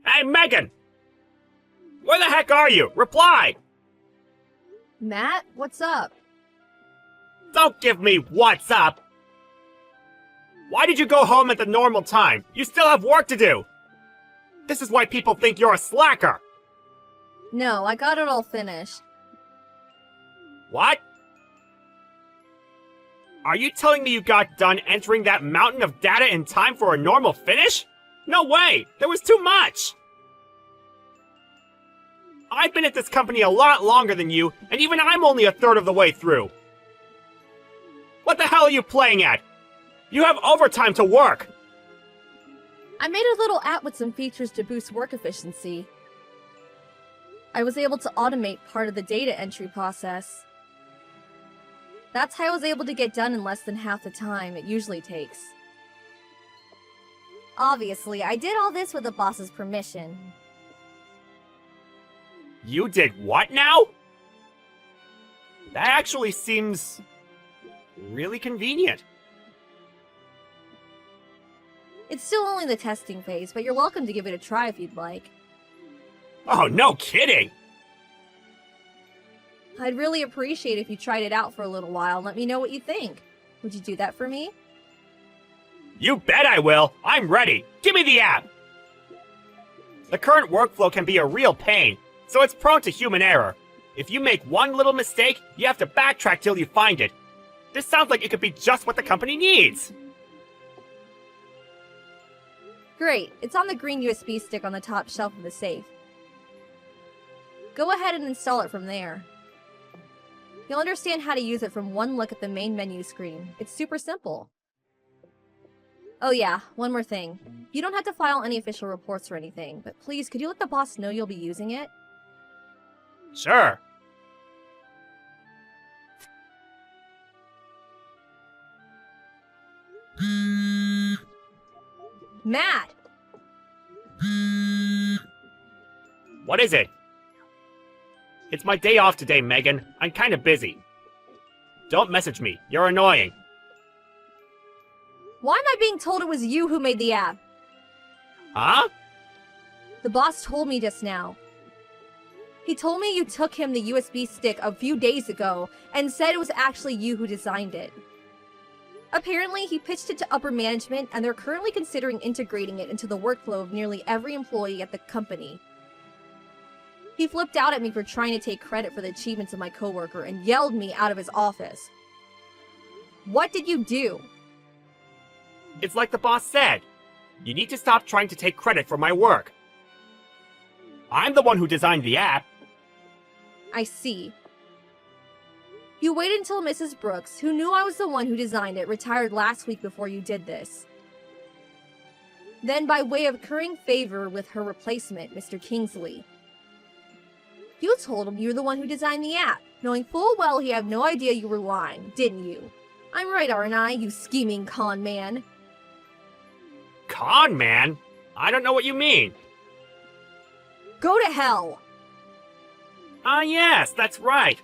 Hey, Megan! Where the heck are you? Reply! Matt, what's up? Don't give me what's up! Why did you go home at the normal time? You still have work to do! This is why people think you're a slacker! No, I got it all finished. What? Are you telling me you got done entering that mountain of data in time for a normal finish? No way! There was too much! I've been at this company a lot longer than you, and even I'm only a third of the way through. What the hell are you playing at? You have overtime to work! I made a little app with some features to boost work efficiency. I was able to automate part of the data entry process. That's how I was able to get done in less than half the time it usually takes. Obviously, I did all this with the boss's permission. You did what now? That actually seems really convenient. It's still only the testing phase, but you're welcome to give it a try if you'd like. Oh, no kidding! I'd really appreciate if you tried it out for a little while and let me know what you think. Would you do that for me? You bet I will! I'm ready! Give me the app! The current workflow can be a real pain, so it's prone to human error. If you make one little mistake, you have to backtrack till you find it. This sounds like it could be just what the company needs! Great, it's on the green USB stick on the top shelf of the safe. Go ahead and install it from there. You'll understand how to use it from one look at the main menu screen. It's super simple. Oh yeah, one more thing. You don't have to file any official reports or anything, but please, could you let the boss know you'll be using it? Sure. Matt! What is it? It's my day off today, Megan. I'm kinda busy. Don't message me. You're annoying. Why am I being told it was you who made the app? Huh? The boss told me just now. He told me you took him the USB stick a few days ago and said it was actually you who designed it. Apparently, he pitched it to upper management and they're currently considering integrating it into the workflow of nearly every employee at the company. He flipped out at me for trying to take credit for the achievements of my coworker and yelled me out of his office. What did you do? It's like the boss said. You need to stop trying to take credit for my work. I'm the one who designed the app. I see. You waited until Mrs. Brooks, who knew I was the one who designed it, retired last week before you did this. Then, by way of currying favor with her replacement, Mr. Kingsley, you told him you were the one who designed the app, knowing full well he had no idea you were lying, didn't you? I'm right, aren't I, you scheming con man? Con man? I don't know what you mean. Go to hell! Ah, yes, that's right.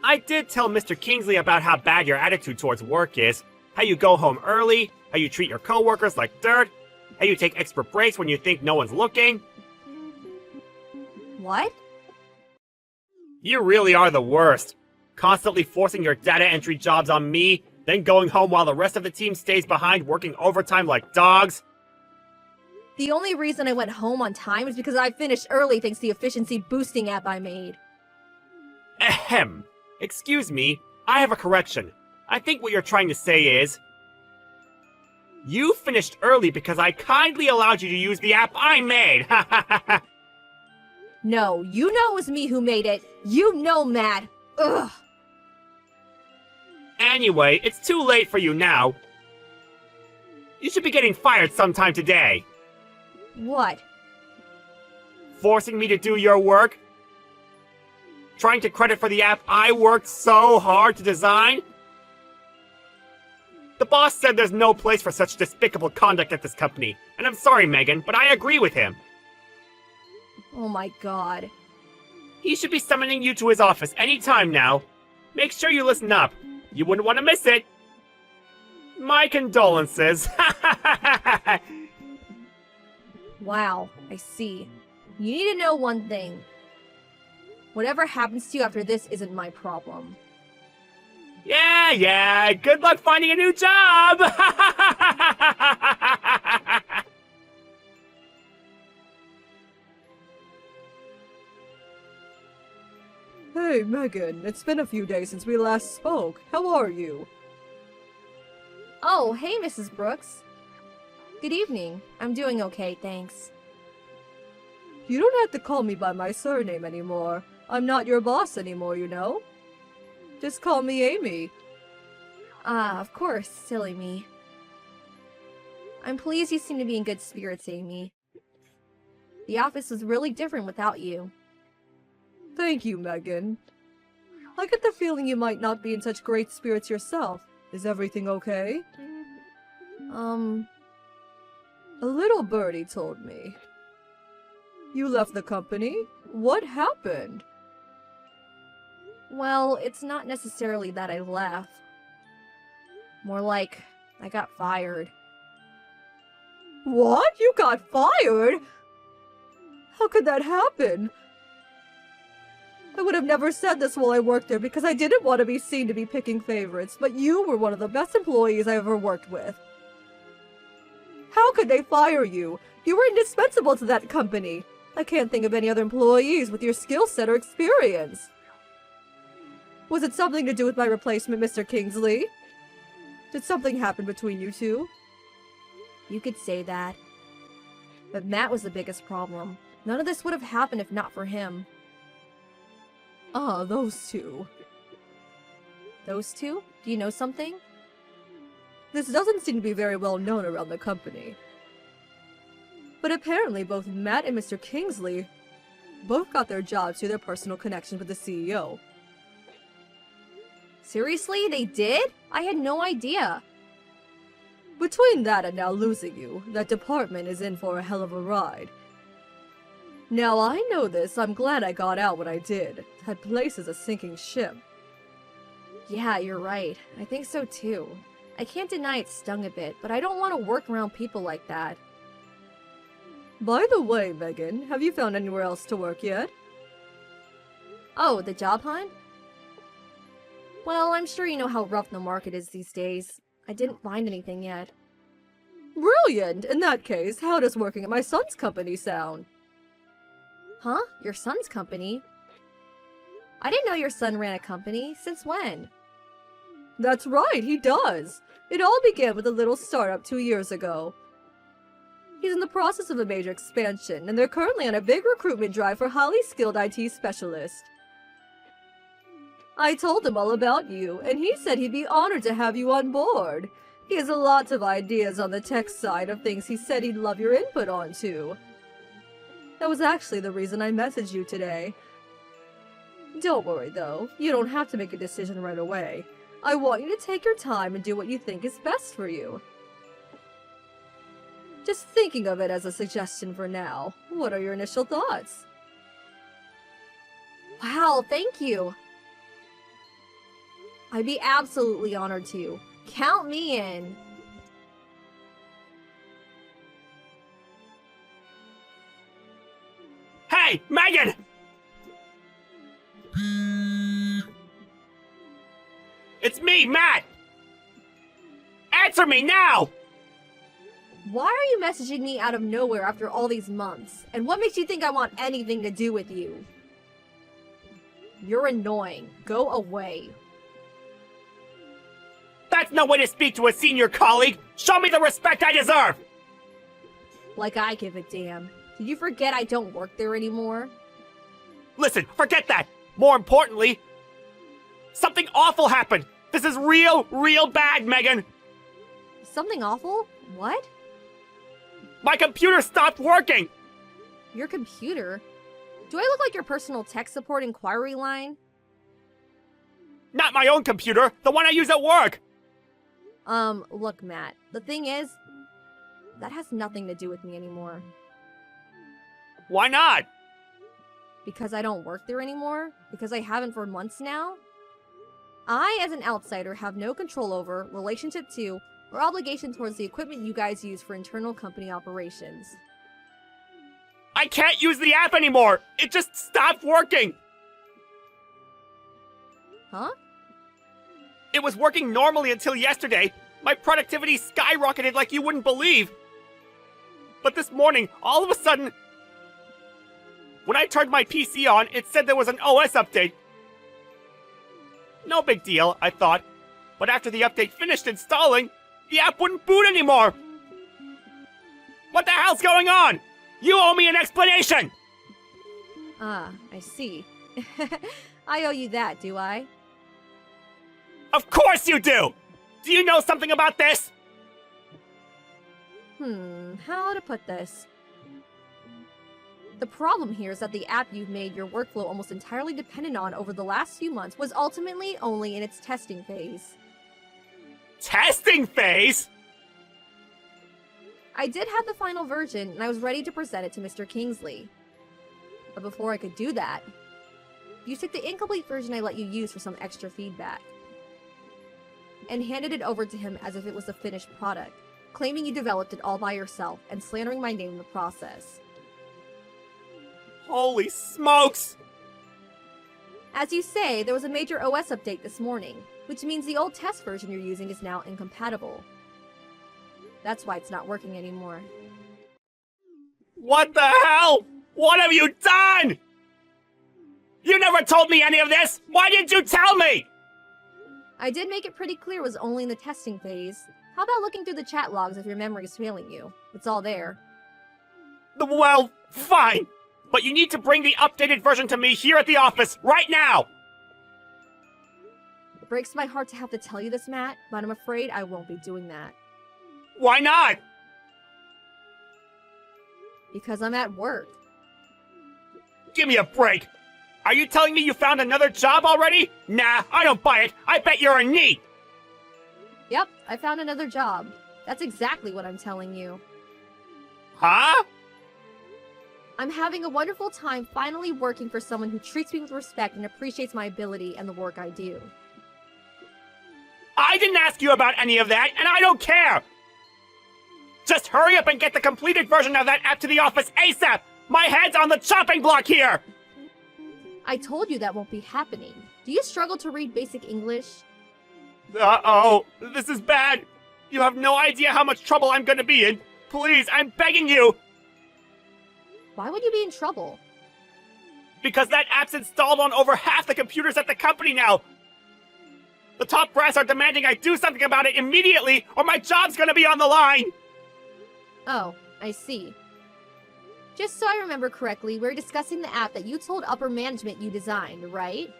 I did tell Mr. Kingsley about how bad your attitude towards work is, how you go home early, how you treat your coworkers like dirt, how you take extra breaks when you think no one's looking. What? You really are the worst. Constantly forcing your data entry jobs on me, then going home while the rest of the team stays behind working overtime like dogs. The only reason I went home on time is because I finished early thanks to the efficiency boosting app I made. Ahem. Excuse me, I have a correction. I think what you're trying to say is... You finished early because I kindly allowed you to use the app I made! Ha ha ha ha! No, you know it was me who made it. You know, Matt. Ugh. Anyway, it's too late for you now. You should be getting fired sometime today. What? Forcing me to do your work? Trying to credit for the app I worked so hard to design? The boss said there's no place for such despicable conduct at this company, and I'm sorry, Megan, but I agree with him. Oh my god. He should be summoning you to his office any time now. Make sure you listen up. You wouldn't want to miss it. My condolences. Wow, I see. You need to know one thing. Whatever happens to you after this isn't my problem. Yeah, good luck finding a new job! Hey, Megan, it's been a few days since we last spoke. How are you? Oh, hey, Mrs. Brooks. Good evening. I'm doing okay, thanks. You don't have to call me by my surname anymore. I'm not your boss anymore, you know? Just call me Amy. Ah, of course, silly me. I'm pleased you seem to be in good spirits, Amy. The office was really different without you. Thank you, Megan. I get the feeling you might not be in such great spirits yourself. Is everything okay? A little birdie told me. You left the company? What happened? Well, it's not necessarily that I left. More like, I got fired. What? You got fired? How could that happen? I would have never said this while I worked there because I didn't want to be seen to be picking favorites, but you were one of the best employees I ever worked with. How could they fire you? You were indispensable to that company. I can't think of any other employees with your skill set or experience. Was it something to do with my replacement, Mr. Kingsley? Did something happen between you two? You could say that. But Matt was the biggest problem. None of this would have happened if not for him. Ah, those two. Those two? Do you know something? This doesn't seem to be very well known around the company. But apparently both Matt and Mr. Kingsley both got their jobs through their personal connection with the CEO. Seriously, they did? I had no idea. Between that and now losing you, that department is in for a hell of a ride. Now I know this, I'm glad I got out when I did. That place is a sinking ship. Yeah, you're right. I think so too. I can't deny it stung a bit, but I don't want to work around people like that. By the way, Megan, have you found anywhere else to work yet? Oh, the job hunt? Well, I'm sure you know how rough the market is these days. I didn't find anything yet. Brilliant! In that case, how does working at my son's company sound? Huh? Your son's company? I didn't know your son ran a company. Since when? That's right, he does! It all began with a little startup 2 years ago. He's in the process of a major expansion, and they're currently on a big recruitment drive for highly skilled IT specialists. I told him all about you, and he said he'd be honored to have you on board. He has a lot of ideas on the tech side of things he said he'd love your input on, too. That was actually the reason I messaged you today. Don't worry, though. You don't have to make a decision right away. I want you to take your time and do what you think is best for you. Just thinking of it as a suggestion for now. What are your initial thoughts? Wow, thank you. I'd be absolutely honored to. Count me in. Hey, Megan! It's me, Matt! Answer me now! Why are you messaging me out of nowhere after all these months? And what makes you think I want anything to do with you? You're annoying. Go away. That's no way to speak to a senior colleague! Show me the respect I deserve! Like I give a damn. Did you forget I don't work there anymore? Listen, forget that! More importantly, something awful happened! This is real bad, Megan! Something awful? What? My computer stopped working! Your computer? Do I look like your personal tech support inquiry line? Not my own computer, the one I use at work! Look, Matt. The thing is, that has nothing to do with me anymore. Why not? Because I don't work there anymore? Because I haven't for months now? I, as an outsider, have no control over, relationship to, or obligation towards the equipment you guys use for internal company operations. I can't use the app anymore! It just stopped working! Huh? It was working normally until yesterday. My productivity skyrocketed like you wouldn't believe. But this morning, all of a sudden, when I turned my PC on, it said there was an OS update. No big deal, I thought. But after the update finished installing, the app wouldn't boot anymore. What the hell's going on? You owe me an explanation! Ah, I see. I owe you that, do I? Of course you do! Do you know something about this? How to put this? The problem here is that the app you've made your workflow almost entirely dependent on over the last few months was ultimately only in its testing phase. Testing phase? I did have the final version, and I was ready to present it to Mr. Kingsley. But before I could do that, you took the incomplete version I let you use for some extra feedback, and handed it over to him as if it was a finished product, claiming you developed it all by yourself and slandering my name in the process. Holy smokes! As you say, there was a major OS update this morning, which means the old test version you're using is now incompatible. That's why it's not working anymore. What the hell? What have you done? You never told me any of this! Why didn't you tell me? I did make it pretty clear it was only in the testing phase. How about looking through the chat logs if your memory is failing you? It's all there. Well, fine. But you need to bring the updated version to me here at the office, right now! It breaks my heart to have to tell you this, Matt, but I'm afraid I won't be doing that. Why not? Because I'm at work. Give me a break! Are you telling me you found another job already? Nah, I don't buy it. I bet you're a NEET! Yep, I found another job. That's exactly what I'm telling you. Huh? I'm having a wonderful time finally working for someone who treats me with respect and appreciates my ability and the work I do. I didn't ask you about any of that, and I don't care! Just hurry up and get the completed version of that app to the office ASAP! My head's on the chopping block here! I told you that won't be happening. Do you struggle to read basic English? Uh-oh, this is bad. You have no idea how much trouble I'm gonna be in. Please, I'm begging you! Why would you be in trouble? Because that app's installed on over half the computers at the company now! The top brass are demanding I do something about it immediately, or my job's gonna be on the line! Oh, I see. Just so I remember correctly, we're discussing the app that you told upper management you designed, right?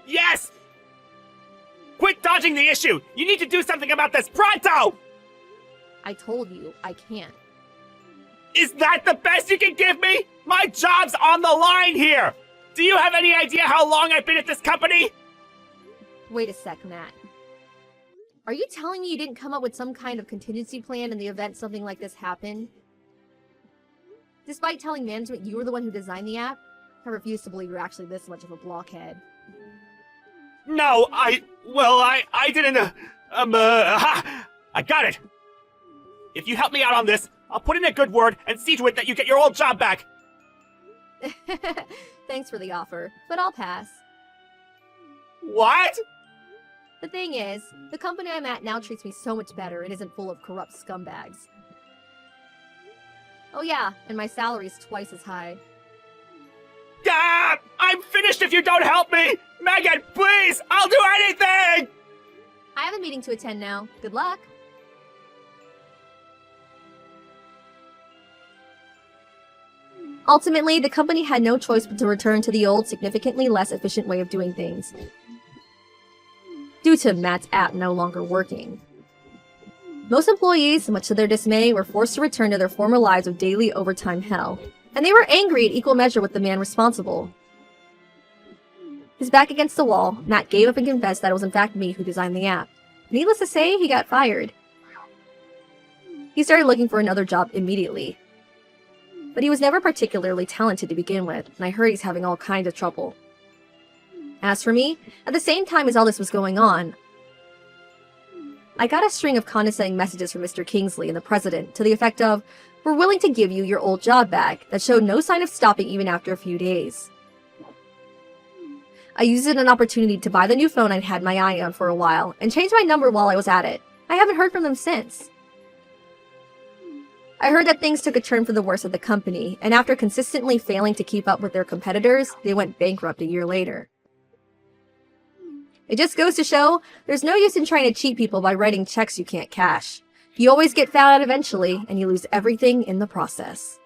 Yes! Quit dodging the issue! You need to do something about this pronto! I told you, I can't. Is that the best you can give me? My job's on the line here! Do you have any idea how long I've been at this company? Wait a sec, Matt. Are you telling me you didn't come up with some kind of contingency plan in the event something like this happened? Despite telling management you were the one who designed the app, I refuse to believe you're actually this much of a blockhead. No, I didn't, I got it! If you help me out on this, I'll put in a good word and see to it that you get your old job back! Thanks for the offer, but I'll pass. What? The thing is, the company I'm at now treats me so much better and isn't full of corrupt scumbags. Oh yeah, and my salary's twice as high. Ah! I'm finished if you don't help me! Megan, please! I'll do anything! I have a meeting to attend now. Good luck! Ultimately, the company had no choice but to return to the old, significantly less efficient way of doing things, due to Matt's app no longer working. Most employees, much to their dismay, were forced to return to their former lives of daily overtime hell, and they were angry at equal measure with the man responsible. His back against the wall, Matt gave up and confessed that it was in fact me who designed the app. Needless to say, he got fired. He started looking for another job immediately. But he was never particularly talented to begin with, and I heard he's having all kinds of trouble. As for me, at the same time as all this was going on, I got a string of condescending messages from Mr. Kingsley and the president to the effect of, were willing to give you your old job back that showed no sign of stopping even after a few days. I used it as an opportunity to buy the new phone I'd had my eye on for a while and changed my number while I was at it. I haven't heard from them since. I heard that things took a turn for the worse at the company, and after consistently failing to keep up with their competitors, they went bankrupt a year later. It just goes to show, there's no use in trying to cheat people by writing checks you can't cash. You always get found out eventually, and you lose everything in the process.